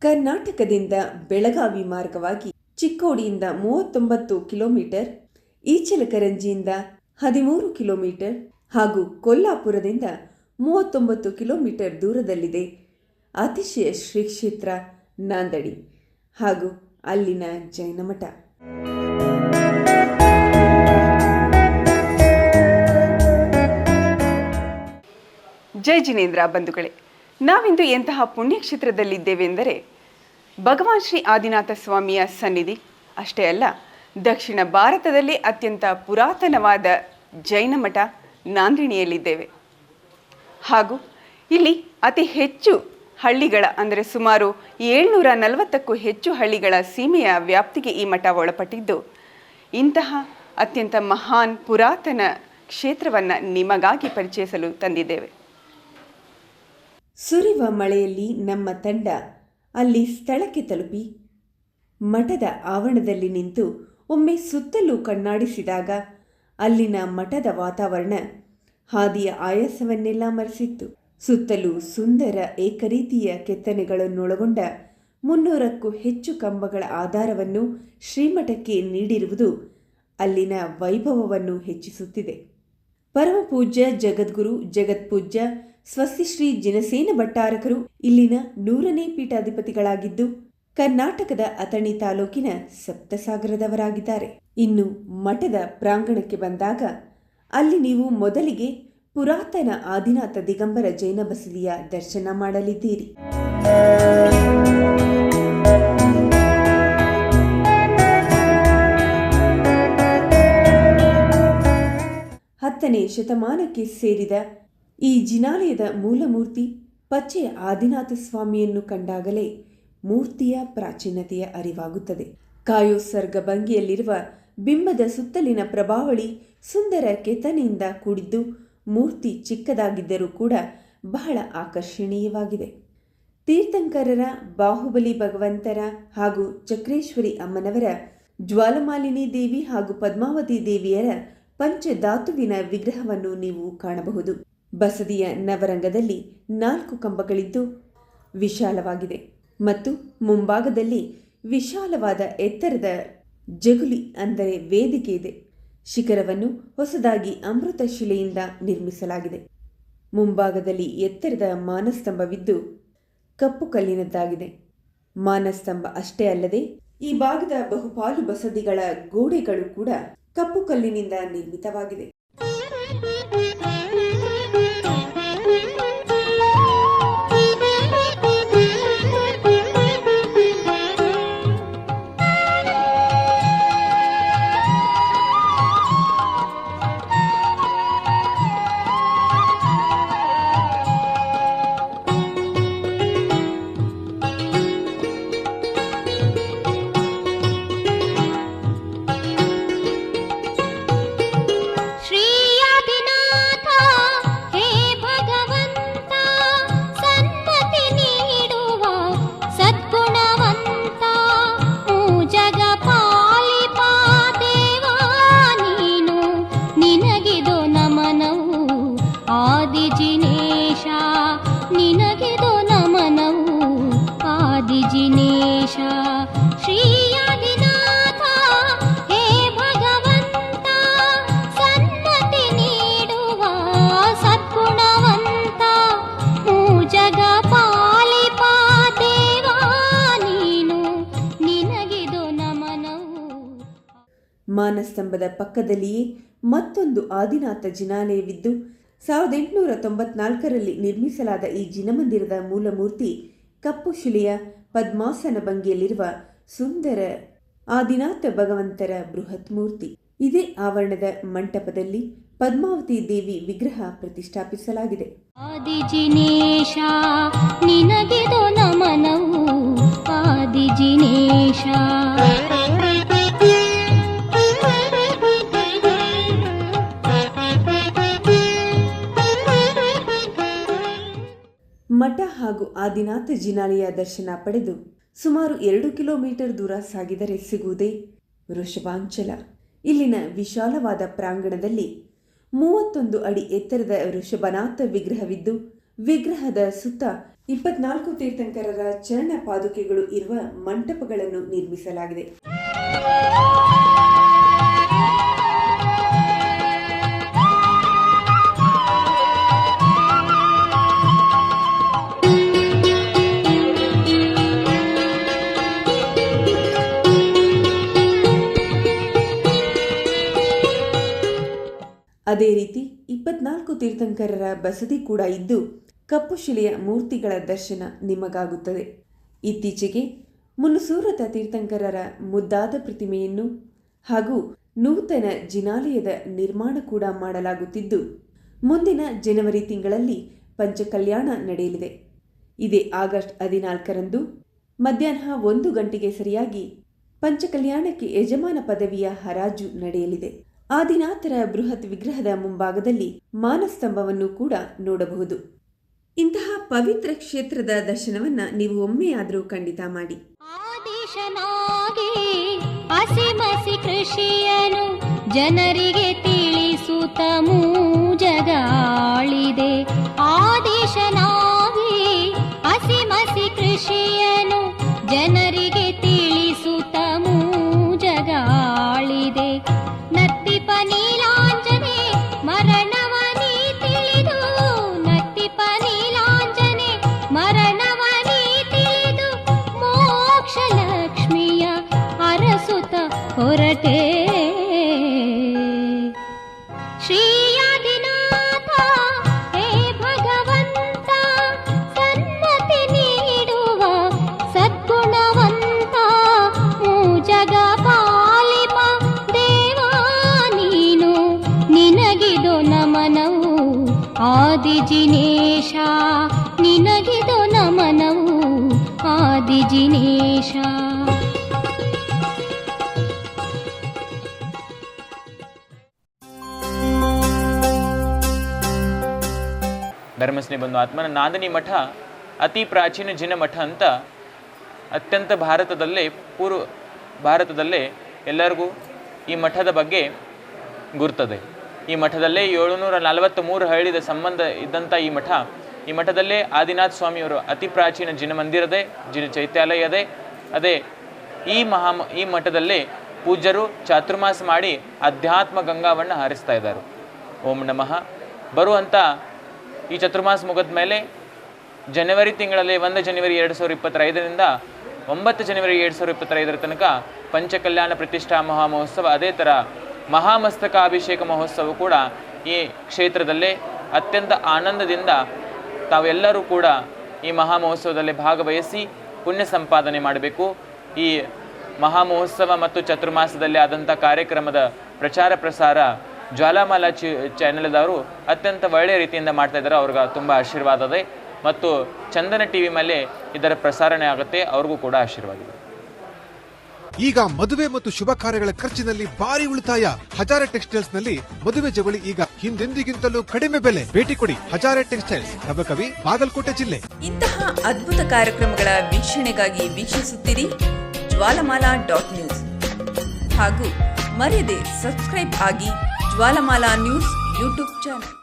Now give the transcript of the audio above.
ಕರ್ನಾಟಕದಿಂದ ಬೆಳಗಾವಿ ಮಾರ್ಗವಾಗಿ ಚಿಕ್ಕೋಡಿಯಿಂದ 39 kilometre, ಈಚಲಕರಂಜಿಯಿಂದ 13 kilometre ಹಾಗೂ ಕೊಲ್ಲಾಪುರದಿಂದ 39 ಕಿಲೋಮೀಟರ್ ದೂರದಲ್ಲಿದೆ ಅತಿಶಯ ಶ್ರೀ ಕ್ಷೇತ್ರ ನಾಂದಡಿ ಹಾಗೂ ಅಲ್ಲಿನ ಜೈನ ಮಠ. ಜೈ ಜಿನೇಂದ್ರ ಬಂಧುಗಳೇ, ನಾವಿಂದು ಎಂತಹ ಪುಣ್ಯಕ್ಷೇತ್ರದಲ್ಲಿದ್ದೇವೆಂದರೆ ಭಗವಾನ್ ಶ್ರೀ ಆದಿನಾಥ ಸ್ವಾಮಿಯ ಸನ್ನಿಧಿ ಅಷ್ಟೇ ಅಲ್ಲ, ದಕ್ಷಿಣ ಭಾರತದಲ್ಲಿ ಅತ್ಯಂತ ಪುರಾತನವಾದ ಜೈನ ಮಠ ನಾಂದಿಣಿಯಲ್ಲಿದ್ದೇವೆ. ಹಾಗೂ ಇಲ್ಲಿ ಅತಿ ಹೆಚ್ಚು ಹಳ್ಳಿಗಳ ಅಂದರೆ ಸುಮಾರು 740ಕ್ಕೂ ಹೆಚ್ಚು ಹಳ್ಳಿಗಳ ಸೀಮೆಯ ವ್ಯಾಪ್ತಿಗೆ ಈ ಮಠ ಒಳಪಟ್ಟಿದ್ದು, ಇಂತಹ ಅತ್ಯಂತ ಮಹಾನ್ ಪುರಾತನ ಕ್ಷೇತ್ರವನ್ನು ನಿಮಗಾಗಿ ಪರಿಚಯಿಸಲು ತಂದಿದ್ದೇವೆ. ಸುರಿವ ಮಳೆಯಲ್ಲಿ ನಮ್ಮ ತಂಡ ಅಲ್ಲಿ ಸ್ಥಳಕ್ಕೆ ತಲುಪಿ ಮಠದ ಆವರಣದಲ್ಲಿ ನಿಂತು ಒಮ್ಮೆ ಸುತ್ತಲೂ ಕಣ್ಣಾಡಿಸಿದಾಗ ಅಲ್ಲಿನ ಮಠದ ವಾತಾವರಣ ಹಾದಿಯ ಆಯಾಸವನ್ನೆಲ್ಲ ಮರೆಸಿತ್ತು. ಸುತ್ತಲೂ ಸುಂದರ ಏಕರೀತಿಯ ಕೆತ್ತನೆಗಳನ್ನೊಳಗೊಂಡ 300ಕ್ಕೂ ಹೆಚ್ಚು ಕಂಬಗಳ ಆಧಾರವನ್ನು ಶ್ರೀಮಠಕ್ಕೆ ನೀಡಿರುವುದು ಅಲ್ಲಿನ ವೈಭವವನ್ನು ಹೆಚ್ಚಿಸುತ್ತಿದೆ. ಪರಮಪೂಜ್ಯ ಜಗದ್ಗುರು ಜಗತ್ಪೂಜ್ಯ ಸ್ವಸ್ತಿಶ್ರೀ ಜಿನಸೇನ ಭಟ್ಟಾರಕರು ಇಲ್ಲಿನ 100ನೇ ಪೀಠಾಧಿಪತಿಗಳಾಗಿದ್ದು ಕರ್ನಾಟಕದ ಅಥಣಿ ತಾಲೂಕಿನ ಸಪ್ತಸಾಗರದವರಾಗಿದ್ದಾರೆ. ಇನ್ನು ಮಠದ ಪ್ರಾಂಗಣಕ್ಕೆ ಬಂದಾಗ ಅಲ್ಲಿ ನೀವು ಮೊದಲಿಗೆ ಪುರಾತನ ಆದಿನಾಥ ದಿಗಂಬರ ಜೈನ ಬಸದಿಯ ದರ್ಶನ ಮಾಡಲಿದ್ದೀರಿ. 10ನೇ ಶತಮಾನಕ್ಕೆ ಸೇರಿದ ಈ ಜಿನಾಲಯದ ಮೂಲಮೂರ್ತಿ ಪಚ್ಚೆಯ ಆದಿನಾಥ ಸ್ವಾಮಿಯನ್ನು ಕಂಡಾಗಲೇ ಮೂರ್ತಿಯ ಪ್ರಾಚೀನತೆಯ ಅರಿವಾಗುತ್ತದೆ. ಕಾಯೋತ್ಸರ್ಗ ಭಂಗಿಯಲ್ಲಿರುವ ಬಿಂಬದ ಸುತ್ತಲಿನ ಪ್ರಭಾವಳಿ ಸುಂದರ ಕೆತ್ತನೆಯಿಂದ ಕೂಡಿದ್ದು ಮೂರ್ತಿ ಚಿಕ್ಕದಾಗಿದ್ದರೂ ಕೂಡ ಬಹಳ ಆಕರ್ಷಣೀಯವಾಗಿದೆ. ತೀರ್ಥಂಕರರ, ಬಾಹುಬಲಿ ಭಗವಂತರ ಹಾಗೂ ಚಕ್ರೇಶ್ವರಿ ಅಮ್ಮನವರ, ಜ್ವಾಲಮಾಲಿನಿ ದೇವಿ ಹಾಗೂ ಪದ್ಮಾವತಿ ದೇವಿಯರ ಪಂಚಧಾತುವಿನ ವಿಗ್ರಹವನ್ನು ನೀವು ಕಾಣಬಹುದು. ಬಸದಿಯ ನವರಂಗದಲ್ಲಿ 4 ಕಂಬಗಳಿದ್ದು ವಿಶಾಲವಾಗಿದೆ ಮತ್ತು ಮುಂಭಾಗದಲ್ಲಿ ವಿಶಾಲವಾದ ಎತ್ತರದ ಜಗುಲಿ ಅಂದರೆ ವೇದಿಕೆ ಇದೆ. ಶಿಖರವನ್ನು ಹೊಸದಾಗಿ ಅಮೃತ ಶಿಲೆಯಿಂದ ನಿರ್ಮಿಸಲಾಗಿದೆ. ಮುಂಭಾಗದಲ್ಲಿ ಎತ್ತರದ ಮಾನಸ್ತಂಭವಿದ್ದು ಕಪ್ಪು ಕಲ್ಲಿನದ್ದಾಗಿದೆ. ಮಾನಸ್ತಂಭ ಅಷ್ಟೇ ಅಲ್ಲದೆ ಈ ಭಾಗದ ಬಹುಪಾಲು ಬಸದಿಗಳ ಗೋಡೆಗಳು ಕೂಡ ಕಪ್ಪು ಕಲ್ಲಿನಿಂದ ನಿರ್ಮಿತವಾಗಿದೆ. ಮಾನಸ್ತಂಭದ ಪಕ್ಕದಲ್ಲಿಯೇ ಮತ್ತೊಂದು ಆದಿನಾಥ ಜಿನಾಲಯವಿದ್ದು 1894ರಲ್ಲಿ ನಿರ್ಮಿಸಲಾದ ಈ ಜಿನಮಂದಿರದ ಮೂಲಮೂರ್ತಿ ಕಪ್ಪು ಶಿಲೆಯ ಪದ್ಮಾಸನ ಭಂಗಿಯಲ್ಲಿರುವ ಸುಂದರ ಆದಿನಾಥ ಭಗವಂತರ ಬೃಹತ್ ಮೂರ್ತಿ. ಇದೇ ಆವರಣದ ಮಂಟಪದಲ್ಲಿ ಪದ್ಮಾವತಿ ದೇವಿ ವಿಗ್ರಹ ಪ್ರತಿಷ್ಠಾಪಿಸಲಾಗಿದೆ. ಆದಿಜಿನೇಶ ನಿನಗಿದು ನಮನವು ಆದಿಜಿನೇಶ. ಮಠ ಹಾಗೂ ಆದಿನಾಥ ಜಿನಾಲಯ ದರ್ಶನ ಪಡೆದು ಸುಮಾರು 2 ಕಿಲೋಮೀಟರ್ ದೂರ ಸಾಗಿದರೆ ಸಿಗುವುದೇ ವೃಷಭಾಂಚಲ. ಇಲ್ಲಿನ ವಿಶಾಲವಾದ ಪ್ರಾಂಗಣದಲ್ಲಿ 31 ಅಡಿ ಎತ್ತರದ ವೃಷಭನಾಥ ವಿಗ್ರಹವಿದ್ದು, ವಿಗ್ರಹದ ಸುತ್ತ 24 ತೀರ್ಥಂಕರರ ಚರಣ ಪಾದುಕೆಗಳು ಇರುವ ಮಂಟಪಗಳನ್ನು ನಿರ್ಮಿಸಲಾಗಿದೆ. ಅದೇ ರೀತಿ 24 ತೀರ್ಥಂಕರರ ಬಸದಿ ಕೂಡ ಇದ್ದು, ಕಪ್ಪು ಶಿಲೆಯ ಮೂರ್ತಿಗಳ ದರ್ಶನ ನಿಮಗಾಗುತ್ತದೆ. ಇತ್ತೀಚೆಗೆ ಮುನುಸೂರತ ತೀರ್ಥಂಕರರ ಮುದ್ದಾದ ಪ್ರತಿಮೆಯನ್ನು ಹಾಗೂ ನೂತನ ಜಿನಾಲಯದ ನಿರ್ಮಾಣ ಕೂಡ ಮಾಡಲಾಗುತ್ತಿದ್ದು, ಮುಂದಿನ ಜನವರಿ ತಿಂಗಳಲ್ಲಿ ಪಂಚಕಲ್ಯಾಣ ನಡೆಯಲಿದೆ. ಇದೇ ಆಗಸ್ಟ್ 14ರಂದು ಮಧ್ಯಾಹ್ನ 1 ಗಂಟೆಗೆ ಸರಿಯಾಗಿ ಪಂಚಕಲ್ಯಾಣಕ್ಕೆ ಯಜಮಾನ ಪದವಿಯ ಹರಾಜು ನಡೆಯಲಿದೆ. ಆದಿನಾಥರ ಬೃಹತ್ ವಿಗ್ರಹದ ಮುಂಭಾಗದಲ್ಲಿ ಮಾನಸ್ತಂಭವನ್ನು ಕೂಡ ನೋಡಬಹುದು. ಇಂತಹ ಪವಿತ್ರ ಕ್ಷೇತ್ರದ ದರ್ಶನವನ್ನ ನೀವು ಒಮ್ಮೆಯಾದರೂ ಖಂಡಿತ ಮಾಡಿ. ಆದಿಶನಾಗಿ ಹಸಿಮಸಿ ಕೃಷಿಯನು ಜನರಿಗೆ ತಿಳಿಸುತ್ತ ಮೂಜಗಾಳಿದೆ. ಆದಿಶನಾಗಿ ಹಸಿಮಸಿ ಕೃಷಿಯನು ಜನರಿಗೆ ತಿಳಿಸುತ್ತ ಮೂಜಗಾಳಿದೆ. ನತ್ತಿಪ ನೀಲಾಂಜನೆ ಮರಣವನಿ ತಿಳಿದು, ನತ್ತಿಪ ನೀಲಾಂಜನೆ ಮರಣವನಿ ತಿಳಿದು, ಮೋಕ್ಷ ಲಕ್ಷ್ಮಿಯ ಅರಸುತ ಹೊರಟೆ. ಶ್ರೀ ಆದಿನಾಥ ಹೇ ಭಗವಂತ, ಸನ್ಮತಿ ನೀಡುವ ಸದ್ಗುಣವಂತ, ಮೂಜಗ ಪಾಲಿಪ ದೇವಾ ನೀನು, ನಿನಗಿದು ನಮನವು ಆದಿಜಿನೇಶ, ನಿನಗಿದು ನಮನವು ಆದಿಜಿನೇಶ. ಧರ್ಮಸ್ನೇ ಬಂದು ಆತ್ಮನ ನಾದನಿ ಮಠ ಅತಿ ಪ್ರಾಚೀನ ಜಿನ ಮಠ ಅಂತ ಅತ್ಯಂತ ಭಾರತದಲ್ಲೇ ಎಲ್ಲರಿಗೂ ಈ ಮಠದ ಬಗ್ಗೆ ಗುರ್ತದೆ. ಈ ಮಠದಲ್ಲೇ 743 ಹಳ್ಳಿದ ಸಂಬಂಧ ಇದ್ದಂಥ ಈ ಮಠದಲ್ಲೇ ಆದಿನಾಥ ಸ್ವಾಮಿಯವರು ಅತಿ ಪ್ರಾಚೀನ ಜಿನ ಮಂದಿರದೆ, ಜಿನ ಚೈತ್ಯಾಲಯದೆ. ಅದೇ ಈ ಮಠದಲ್ಲೇ ಪೂಜ್ಯರು ಚಾತುರ್ಮಾಸ ಮಾಡಿ ಅಧ್ಯಾತ್ಮ ಗಂಗಾವನ್ನು ಹಾರಿಸ್ತಾ ಇದ್ದಾರೆ. ಓಂ ನಮಃ. ಬರುವಂಥ ಈ ಚತುರ್ಮಾಸ ಮುಗಿದ ಮೇಲೆ ಜನವರಿ ತಿಂಗಳಲ್ಲಿ 1 ಜನವರಿ 2025ರಿಂದ 9 ಜನವರಿ 2025 ತನಕ ಪಂಚಕಲ್ಯಾಣ ಪ್ರತಿಷ್ಠಾ ಮಹಾಮಹೋತ್ಸವ, ಅದೇ ಥರ ಮಹಾಮಸ್ತಕಾಭಿಷೇಕ ಮಹೋತ್ಸವ ಕೂಡ ಈ ಕ್ಷೇತ್ರದಲ್ಲೇ ಅತ್ಯಂತ ಆನಂದದಿಂದ ತಾವೆಲ್ಲರೂ ಕೂಡ ಈ ಮಹಾಮಹೋತ್ಸವದಲ್ಲಿ ಭಾಗವಹಿಸಿ ಪುಣ್ಯ ಸಂಪಾದನೆ ಮಾಡಬೇಕು. ಈ ಮಹಾಮಹೋತ್ಸವ ಮತ್ತು ಚತುರ್ಮಾಸದಲ್ಲಿ ಆದಂಥ ಕಾರ್ಯಕ್ರಮದ ಪ್ರಚಾರ ಪ್ರಸಾರ ಜ್ವಾಲಾಮಾಲಾ ಚಾನೆಲ್ದವರು ಅತ್ಯಂತ ಒಳ್ಳೆಯ ರೀತಿಯಿಂದ ಮಾಡ್ತಾ ಇದ್ದಾರೆ. ಅವ್ರಿಗೆ ತುಂಬ ಆಶೀರ್ವಾದ ಇದೆ. ಮತ್ತು ಚಂದನ ಟಿವಿ ಮೇಲೆ ಇದರ ಪ್ರಸಾರಣೆ ಆಗುತ್ತೆ, ಅವ್ರಿಗೂ ಕೂಡ ಆಶೀರ್ವಾದ ಇದೆ. ಈಗ ಮದುವೆ ಮತ್ತು ಶುಭ ಕಾರ್ಯಗಳ ಖರ್ಚಿನಲ್ಲಿ ಭಾರಿ ಉಳಿತಾಯ. ಹಜಾರೆ ಟೆಕ್ಸ್ಟೈಲ್ಸ್ ನಲ್ಲಿ ಮದುವೆ ಜವಳಿ ಈಗ ಹಿಂದೆಂದಿಗಿಂತಲೂ ಕಡಿಮೆ ಬೆಲೆ. ಭೇಟಿ ಕೊಡಿ ಹಜಾರೆ ಟೆಕ್ಸ್ಟೈಲ್ಸ್, ನವಕವಿ, ಬಾಗಲಕೋಟೆ ಜಿಲ್ಲೆ. ಇಂತಹ ಅದ್ಭುತ ಕಾರ್ಯಕ್ರಮಗಳ ವೀಕ್ಷಣೆಗಾಗಿ ವೀಕ್ಷಿಸುತ್ತೀರಿ ಜ್ವಾಲಾಮಾಲಾ.ನ್ಯೂಸ್ ಹಾಗೂ ಮರೆಯದೆ ಸಬ್ಸ್ಕ್ರೈಬ್ ಆಗಿ ಜ್ವಾಲಾಮಾಲಾ ನ್ಯೂಸ್ ಯೂಟ್ಯೂಬ್ ಚಾನಲ್.